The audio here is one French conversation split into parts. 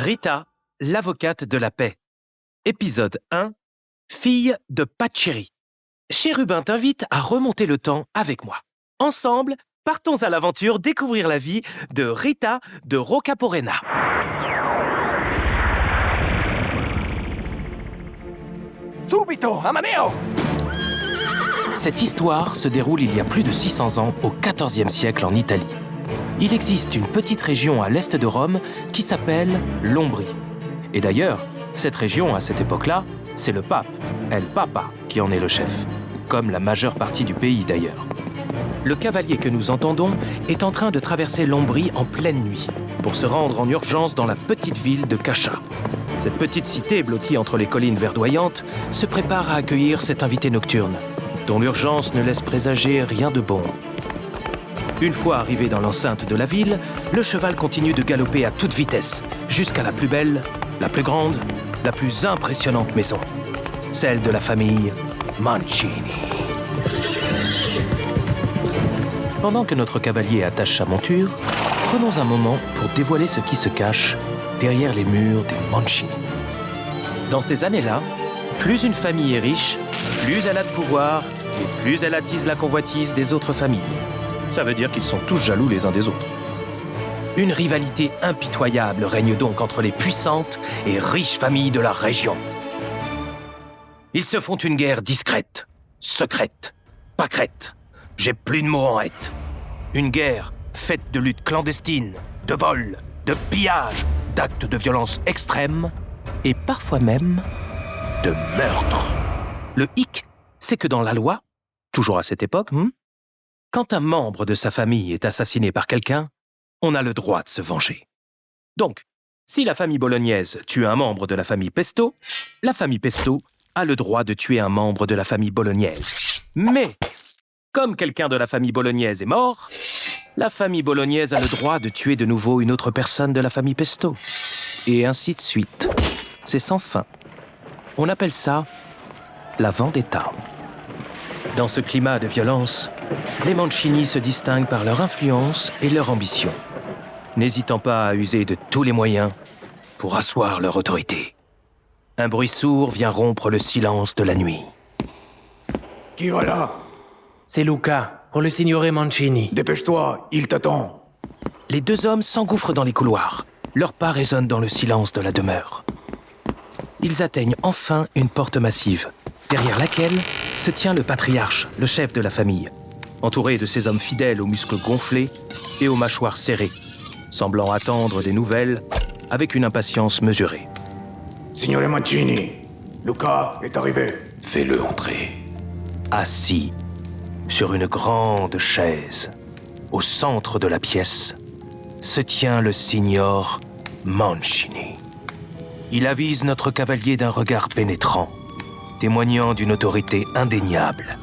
Rita, l'avocate de la paix. Épisode 1. Fille de Pacheri. Chérubin t'invite à remonter le temps avec moi. Ensemble, partons à l'aventure découvrir la vie de Rita de Rocaporena. Subito, Amaneo! Cette histoire se déroule il y a plus de 600 ans, au XIVe siècle en Italie. Il existe une petite région à l'est de Rome qui s'appelle l'Ombrie. Et d'ailleurs, cette région, à cette époque-là, c'est le pape, El Papa, qui en est le chef. Comme la majeure partie du pays d'ailleurs. Le cavalier que nous entendons est en train de traverser l'Ombrie en pleine nuit pour se rendre en urgence dans la petite ville de Cascia. Cette petite cité blottie entre les collines verdoyantes se prépare à accueillir cet invité nocturne, dont l'urgence ne laisse présager rien de bon. Une fois arrivé dans l'enceinte de la ville, le cheval continue de galoper à toute vitesse, jusqu'à la plus belle, la plus grande, la plus impressionnante maison. Celle de la famille Mancini. Pendant que notre cavalier attache sa monture, prenons un moment pour dévoiler ce qui se cache derrière les murs des Mancini. Dans ces années-là, plus une famille est riche, plus elle a de pouvoir et plus elle attise la convoitise des autres familles. Ça veut dire qu'ils sont tous jaloux les uns des autres. Une rivalité impitoyable règne donc entre les puissantes et riches familles de la région. Ils se font une guerre discrète, secrète, pâquerette. J'ai plus de mots en hête. Une guerre faite de luttes clandestines, de vols, de pillages, d'actes de violence extrême et parfois même de meurtre. Le hic, c'est que dans la loi, toujours à cette époque, quand un membre de sa famille est assassiné par quelqu'un, on a le droit de se venger. Donc, si la famille bolognaise tue un membre de la famille Pesto, la famille Pesto a le droit de tuer un membre de la famille bolognaise. Mais, comme quelqu'un de la famille bolognaise est mort, la famille bolognaise a le droit de tuer de nouveau une autre personne de la famille Pesto. Et ainsi de suite. C'est sans fin. On appelle ça la vendetta. Dans ce climat de violence, les Mancini se distinguent par leur influence et leur ambition, n'hésitant pas à user de tous les moyens pour asseoir leur autorité. Un bruit sourd vient rompre le silence de la nuit. Qui va là? C'est Luca, pour le signore Mancini. Dépêche-toi, il t'attend. Les deux hommes s'engouffrent dans les couloirs. Leurs pas résonnent dans le silence de la demeure. Ils atteignent enfin une porte massive, derrière laquelle se tient le patriarche, le chef de la famille, entouré de ces hommes fidèles aux muscles gonflés et aux mâchoires serrées, semblant attendre des nouvelles avec une impatience mesurée. Signore Mancini, Luca est arrivé. Fais-le entrer. Assis sur une grande chaise, au centre de la pièce, se tient le signor Mancini. Il avise notre cavalier d'un regard pénétrant, témoignant d'une autorité indéniable.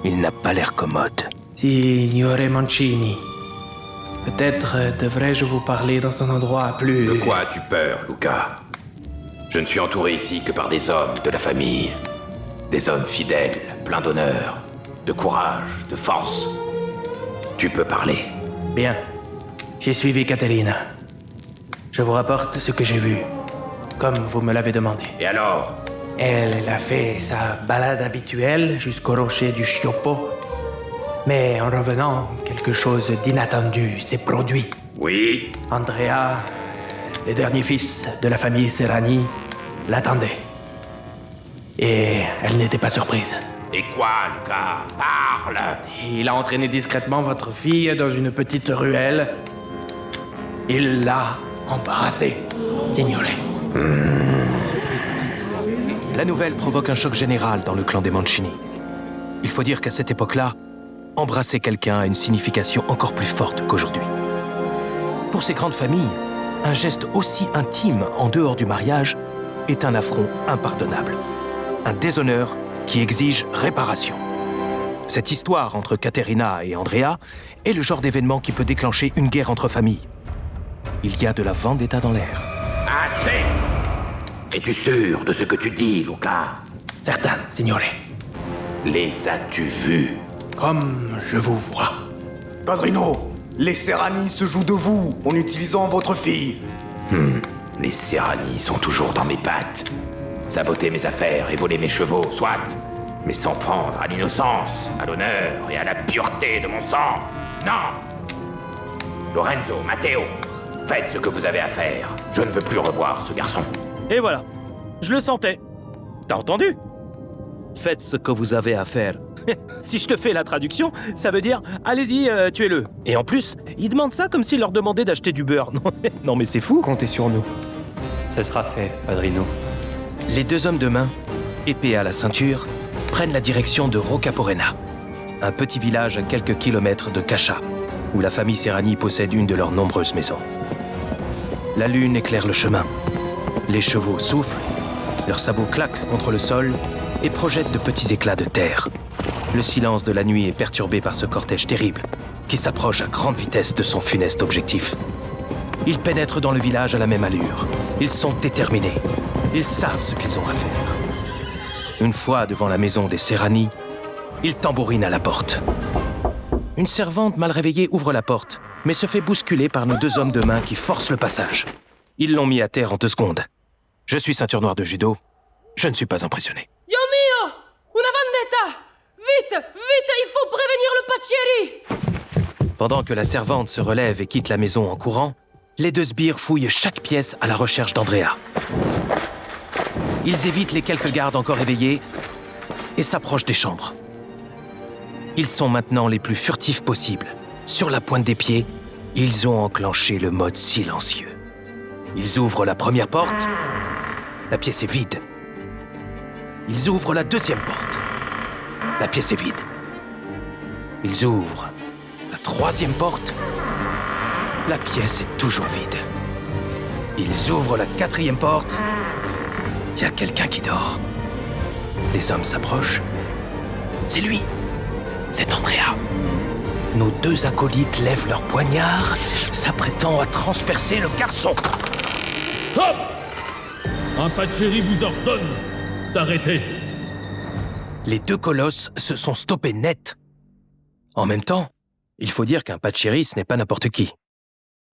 Il n'a pas l'air commode. Signore Mancini, peut-être devrais-je vous parler dans un endroit plus... De quoi as-tu peur, Luca? Je ne suis entouré ici que par des hommes de la famille. Des hommes fidèles, pleins d'honneur, de courage, de force. Tu peux parler. Bien. J'ai suivi Caterina. Je vous rapporte ce que j'ai vu, comme vous me l'avez demandé. Et alors? Elle a fait sa balade habituelle jusqu'au rocher du Scioppo. Mais en revenant, quelque chose d'inattendu s'est produit. Oui? Andrea, le dernier fils de la famille Serrani, l'attendait. Et elle n'était pas surprise. Et quoi, Luca? Parle! Il a entraîné discrètement votre fille dans une petite ruelle. Il l'a embrassée, signore. La nouvelle provoque un choc général dans le clan des Mancini. Il faut dire qu'à cette époque-là, embrasser quelqu'un a une signification encore plus forte qu'aujourd'hui. Pour ces grandes familles, un geste aussi intime en dehors du mariage est un affront impardonnable. Un déshonneur qui exige réparation. Cette histoire entre Caterina et Andrea est le genre d'événement qui peut déclencher une guerre entre familles. Il y a de la vendetta dans l'air. Assez! Es-tu sûr de ce que tu dis, Luca? Certain, signore. Les as-tu vus? Comme je vous vois. Padrino, les Serrani se jouent de vous en utilisant votre fille. Les Serrani sont toujours dans mes pattes. Saboter mes affaires et voler mes chevaux, soit, mais sans prendre à l'innocence, à l'honneur et à la pureté de mon sang. Non! Lorenzo, Matteo, faites ce que vous avez à faire. Je ne veux plus revoir ce garçon. Et voilà, je le sentais. T'as entendu? Faites ce que vous avez à faire. Si je te fais la traduction, ça veut dire « Allez-y, tuez-le ». Et en plus, ils demandent ça comme s'ils leur demandaient d'acheter du beurre. Non mais c'est fou. Comptez sur nous. Ce sera fait, Padrino. Les deux hommes de main, épée à la ceinture, prennent la direction de Rocaporena, un petit village à quelques kilomètres de Cacha, où la famille Serrani possède une de leurs nombreuses maisons. La lune éclaire le chemin. Les chevaux soufflent, leurs sabots claquent contre le sol et projettent de petits éclats de terre. Le silence de la nuit est perturbé par ce cortège terrible, qui s'approche à grande vitesse de son funeste objectif. Ils pénètrent dans le village à la même allure. Ils sont déterminés. Ils savent ce qu'ils ont à faire. Une fois devant la maison des Serrani, ils tambourinent à la porte. Une servante mal réveillée ouvre la porte, mais se fait bousculer par nos deux hommes de main qui forcent le passage. Ils l'ont mis à terre en 2 secondes. Je suis ceinture noire de judo. Je ne suis pas impressionné. Dio mio! Una vendetta! Vite! Vite! Il faut prévenir le Paccieri! Pendant que la servante se relève et quitte la maison en courant, les deux sbires fouillent chaque pièce à la recherche d'Andrea. Ils évitent les quelques gardes encore éveillés et s'approchent des chambres. Ils sont maintenant les plus furtifs possibles. Sur la pointe des pieds, ils ont enclenché le mode silencieux. Ils ouvrent la première porte. La pièce est vide. Ils ouvrent la deuxième porte. La pièce est vide. Ils ouvrent la troisième porte. La pièce est toujours vide. Ils ouvrent la quatrième porte. Il y a quelqu'un qui dort. Les hommes s'approchent. C'est lui. C'est Andrea. Nos 2 acolytes lèvent leurs poignards, s'apprêtant à transpercer le garçon. Stop! Un Paccieri vous ordonne d'arrêter. Les 2 colosses se sont stoppés net. En même temps, il faut dire qu'un Paccieri, ce n'est pas n'importe qui.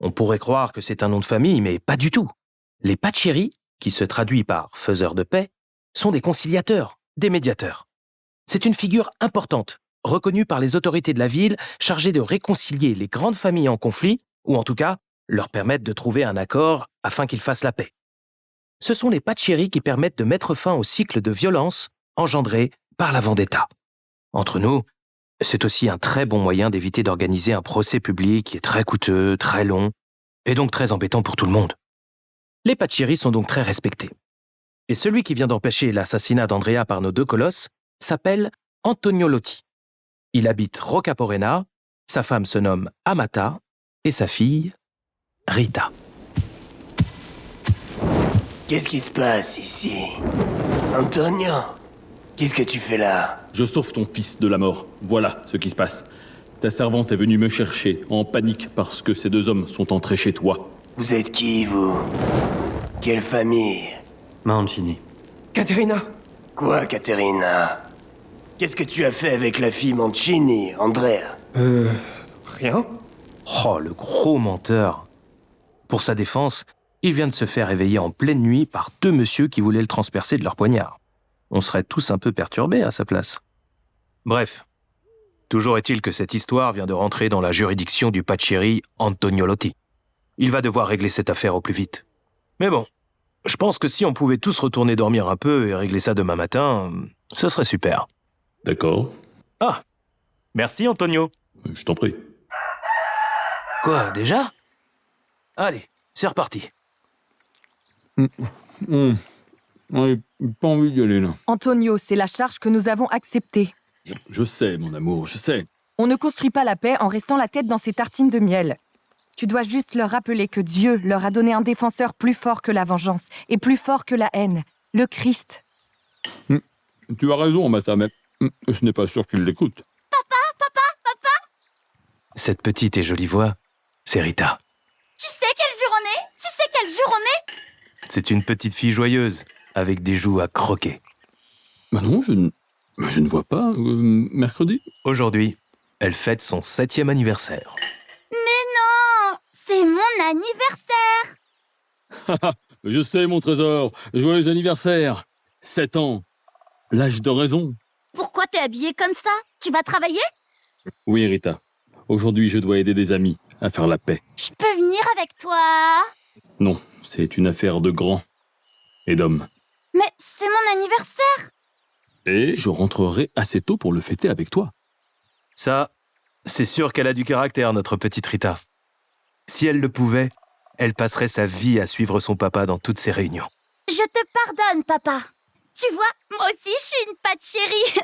On pourrait croire que c'est un nom de famille, mais pas du tout. Les Paccieri, qui se traduit par « faiseurs de paix », sont des conciliateurs, des médiateurs. C'est une figure importante, reconnue par les autorités de la ville, chargée de réconcilier les grandes familles en conflit, ou en tout cas, leur permettre de trouver un accord afin qu'ils fassent la paix. Ce sont les Paccieri qui permettent de mettre fin au cycle de violence engendré par la vendetta. Entre nous, c'est aussi un très bon moyen d'éviter d'organiser un procès public qui est très coûteux, très long, et donc très embêtant pour tout le monde. Les Paccieri sont donc très respectés. Et celui qui vient d'empêcher l'assassinat d'Andrea par nos 2 colosses s'appelle Antonio Lotti. Il habite Rocaporena, sa femme se nomme Amata, et sa fille, Rita. Qu'est-ce qui se passe ici? Antonio, qu'est-ce que tu fais là? Je sauve ton fils de la mort. Voilà ce qui se passe. Ta servante est venue me chercher, en panique, parce que ces 2 hommes sont entrés chez toi. Vous êtes qui, vous? Quelle famille? Mancini. Caterina! Quoi, Caterina? Qu'est-ce que tu as fait avec la fille Mancini, Andrea? Rien? Oh, le gros menteur. Pour sa défense, il vient de se faire réveiller en pleine nuit par 2 messieurs qui voulaient le transpercer de leur poignard. On serait tous un peu perturbés à sa place. Bref, toujours est-il que cette histoire vient de rentrer dans la juridiction du Paccieri Antonio Lotti. Il va devoir régler cette affaire au plus vite. Mais bon, je pense que si on pouvait tous retourner dormir un peu et régler ça demain matin, ce serait super. D'accord. Ah, merci Antonio. Je t'en prie. Quoi, déjà? Allez, c'est reparti. Ouais, pas envie d'y aller, là. Antonio, c'est la charge que nous avons acceptée. Je sais, mon amour, je sais. On ne construit pas la paix en restant la tête dans ses tartines de miel. Tu dois juste leur rappeler que Dieu leur a donné un défenseur plus fort que la vengeance et plus fort que la haine, le Christ. Tu as raison, Mata, mais je n'ai pas sûr qu'il l'écoute. Cette petite et jolie voix, c'est Rita. Tu sais quel jour on est? C'est une petite fille joyeuse, avec des joues à croquer. Bah non, je ne vois pas. Mercredi? Aujourd'hui, elle fête son 7e anniversaire. Mais non, c'est mon anniversaire. Je sais, mon trésor. Joyeux anniversaire. 7 ans. L'âge de raison. Pourquoi t'es habillé comme ça? Tu vas travailler? Oui, Rita. Aujourd'hui, je dois aider des amis à faire la paix. Je peux venir avec toi? Non, c'est une affaire de grands et d'hommes. Mais c'est mon anniversaire! Et je rentrerai assez tôt pour le fêter avec toi. Ça, c'est sûr qu'elle a du caractère, notre petite Rita. Si elle le pouvait, elle passerait sa vie à suivre son papa dans toutes ses réunions. Je te pardonne, papa. Tu vois, moi aussi, je suis une patte chérie.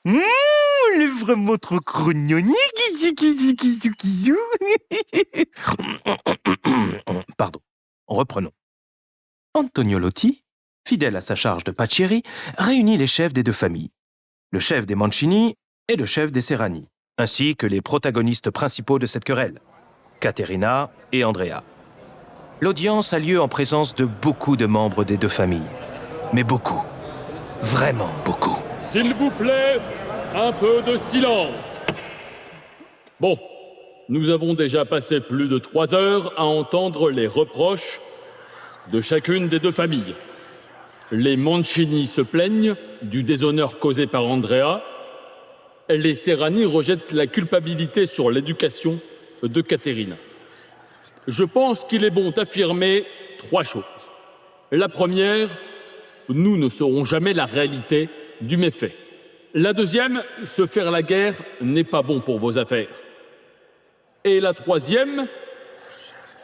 Elle est vraiment trop crognoni. Pardon, reprenons. Antonio Lotti, fidèle à sa charge de Paccieri, réunit les chefs des deux familles, le chef des Mancini et le chef des Serrani, ainsi que les protagonistes principaux de cette querelle, Caterina et Andrea. L'audience a lieu en présence de beaucoup de membres des deux familles. Mais beaucoup. Vraiment beaucoup. S'il vous plaît, un peu de silence. Bon, nous avons déjà passé plus de 3 heures à entendre les reproches de chacune des deux familles. Les Mancini se plaignent du déshonneur causé par Andrea. Les Serrani rejettent la culpabilité sur l'éducation de Caterina. Je pense qu'il est bon d'affirmer 3 choses. La première, nous ne saurons jamais la réalité du méfait. La deuxième, se faire la guerre n'est pas bon pour vos affaires. Et la troisième,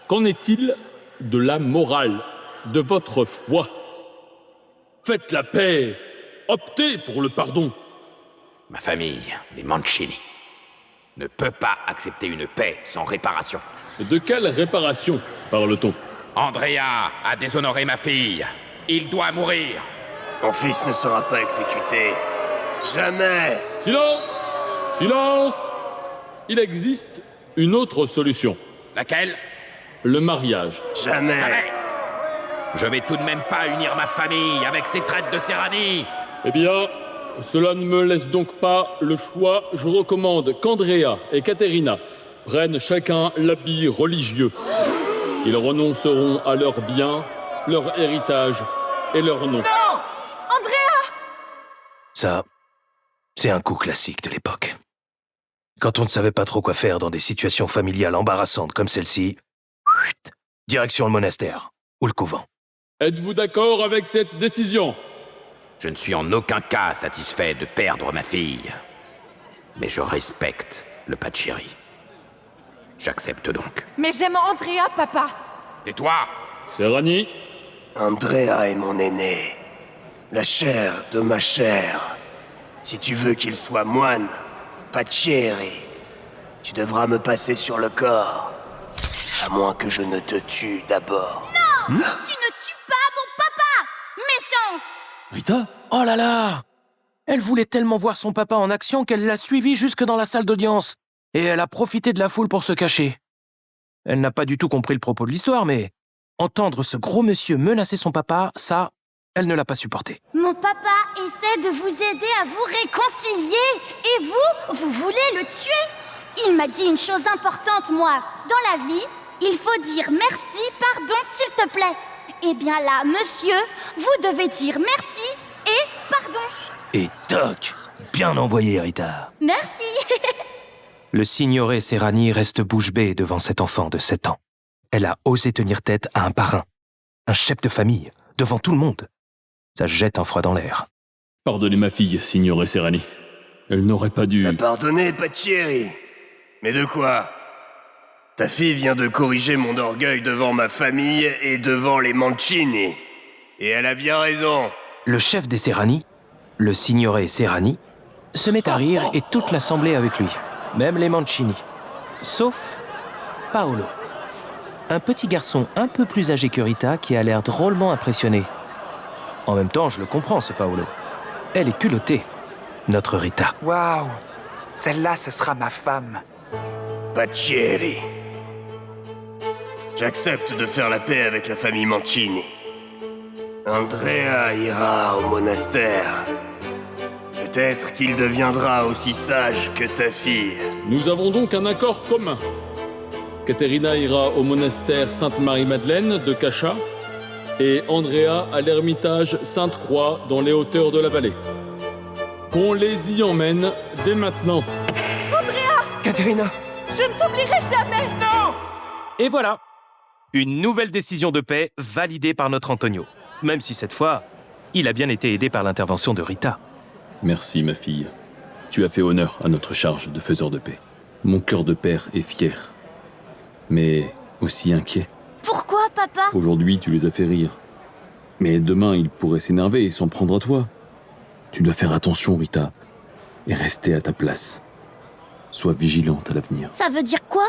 qu'en est-il de la morale, de votre foi? Faites la paix, optez pour le pardon. Ma famille, les Mancini, ne peut pas accepter une paix sans réparation. De quelle réparation parle-t-on? Andrea a déshonoré ma fille. Il doit mourir. Mon fils ne sera pas exécuté. Jamais. Silence! Silence! Il existe une autre solution. Laquelle? Le mariage. Jamais. Je vais tout de même pas unir ma famille avec ces traites de Serrani. Eh bien, cela ne me laisse donc pas le choix. Je recommande qu'Andrea et Caterina prennent chacun l'habit religieux. Ils renonceront à leurs biens, leur héritage et leur nom. Non! Andrea! Ça, c'est un coup classique de l'époque. Quand on ne savait pas trop quoi faire dans des situations familiales embarrassantes comme celle-ci, direction le monastère ou le couvent. Êtes-vous d'accord avec cette décision? Je ne suis en aucun cas satisfait de perdre ma fille. Mais je respecte le Paccieri. J'accepte donc. Mais j'aime Andrea, papa! Et toi? Serrani? Andrea est mon aîné. La chair de ma chair. Si tu veux qu'il soit moine, Paccieri, tu devras me passer sur le corps. À moins que je ne te tue d'abord. Tu ne tues pas mon papa! Méchant! Rita? Oh là là! Elle voulait tellement voir son papa en action qu'elle l'a suivi jusque dans la salle d'audience. Et elle a profité de la foule pour se cacher. Elle n'a pas du tout compris le propos de l'histoire, mais entendre ce gros monsieur menacer son papa, ça, elle ne l'a pas supporté. Mon papa essaie de vous aider à vous réconcilier. Et vous voulez le tuer? Il m'a dit une chose importante, moi. Dans la vie, il faut dire merci, pardon, s'il te plaît. Eh bien là, monsieur, vous devez dire merci et pardon. Et toc! Bien envoyé, Rita. Merci. Le signoré Serrani reste bouche bée devant cet enfant de 7 ans. Elle a osé tenir tête à un parrain, un chef de famille, devant tout le monde. Ça jette un froid dans l'air. Pardonnez ma fille, signore Serrani. Elle n'aurait pas dû... Pardonnez, Paccieri. Mais de quoi? Ta fille vient de corriger mon orgueil devant ma famille et devant les Mancini. Et elle a bien raison. Le chef des Serrani, le signoré Serrani, se met à rire et toute l'assemblée avec lui, même les Mancini. Sauf Paolo, un petit garçon un peu plus âgé que Rita qui a l'air drôlement impressionné. En même temps, je le comprends, ce Paolo. Elle est culottée, notre Rita. Waouh! Celle-là, ce sera ma femme. Paccieri. J'accepte de faire la paix avec la famille Mancini. Andrea ira au monastère. Peut-être qu'il deviendra aussi sage que ta fille. Nous avons donc un accord commun. Caterina ira au monastère Sainte-Marie-Madeleine de Cachat et Andrea à l'ermitage Sainte-Croix dans les hauteurs de la vallée. Qu'on les y emmène dès maintenant. Caterina! Je ne t'oublierai jamais. Et voilà, une nouvelle décision de paix validée par notre Antonio. Même si cette fois, il a bien été aidé par l'intervention de Rita. Merci, ma fille. Tu as fait honneur à notre charge de faiseur de paix. Mon cœur de père est fier, mais aussi inquiet. Pourquoi, papa? Aujourd'hui, tu les as fait rire. Mais demain, ils pourraient s'énerver et s'en prendre à toi. Tu dois faire attention, Rita, et rester à ta place. Sois vigilante à l'avenir. Ça veut dire quoi?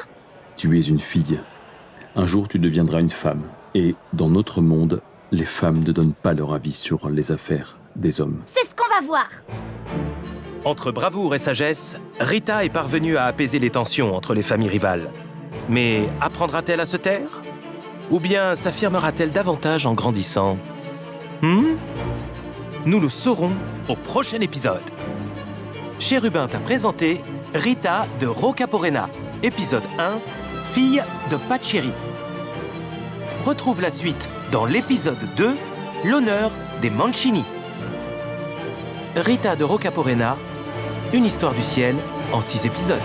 Tu es une fille. Un jour, tu deviendras une femme. Et dans notre monde, les femmes ne donnent pas leur avis sur les affaires des hommes. C'est ce qu'on va voir. Entre bravoure et sagesse, Rita est parvenue à apaiser les tensions entre les familles rivales. Mais apprendra-t-elle à se taire? Ou bien s'affirmera-t-elle davantage en grandissant? Nous le saurons au prochain épisode. Chérubin t'a présenté Rita de Rocaporena, épisode 1, fille de Pachiri. Retrouve la suite dans l'épisode 2, l'honneur des Mancini. Rita de Rocaporena, une histoire du ciel en 6 épisodes.